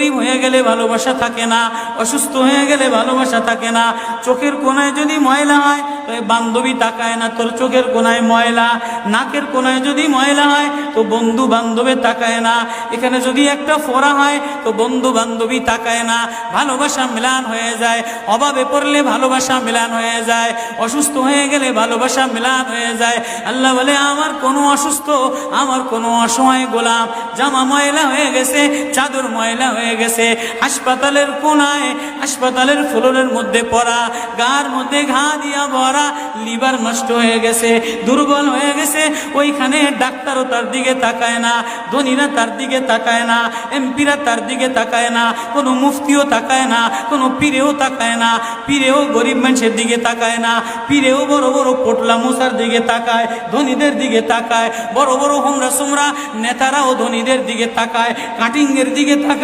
গরিব হয়ে গেলে ভালোবাসা থাকে না, অসুস্থ হয়ে গেলে ভালোবাসা থাকে না। চোখের কোণায় যদি ময়লা হয় তো বান্ধবী তাকায় না, তোর চোখের কোণায় ময়লা। নাকের কোণায় যদি ময়লা হয় তো বন্ধু বান্ধবে তাকায় না। এখানে যদি একটা ফোড়া হয় তো বন্ধু বান্ধবী তাকায় না। ভালোবাসা মিলান হয়ে যায়, অভাবে পড়লে ভালোবাসা মিলান হয়ে যায়, অসুস্থ হয়ে গেলে ভালোবাসা মিলান হয়ে যায়। আল্লাহ বলে আমার কোনো অসুস্থ, আমার কোনো অসহায় গোলাম জামা ময়লা হয়ে গেছে, চাদর ময়লা হয়ে গেছে, হাসপাতালের কোনায় হাসপাতালের ফ্লোরের মধ্যে পড়া, গার মধ্যে ঘা দিয়া ভরা, লিভার নষ্ট হয়ে গেছে, দুর্বল হয়ে গেছে, ওইখানে ডাক্তারও তার দিকে তাকায় না, ধনীরা তার দিকে তাকায় না, এমপিরা তার দিকে তাকায় না, কোনো মুফতিও তাকায় না, কোনো পীরেও তাকায় না, পীরেও গরিব মানুষের দিকে তাকায় না, পীরেও বড় বড় পোটলা মুসার দিকে তাকায়, ধনীদের দিকে তাকায়, বড় বড় হোমরা সোমরা নেতারাও ধনীদের দিকে তাকায়, কাটিংয়ের দিকে তাকায়।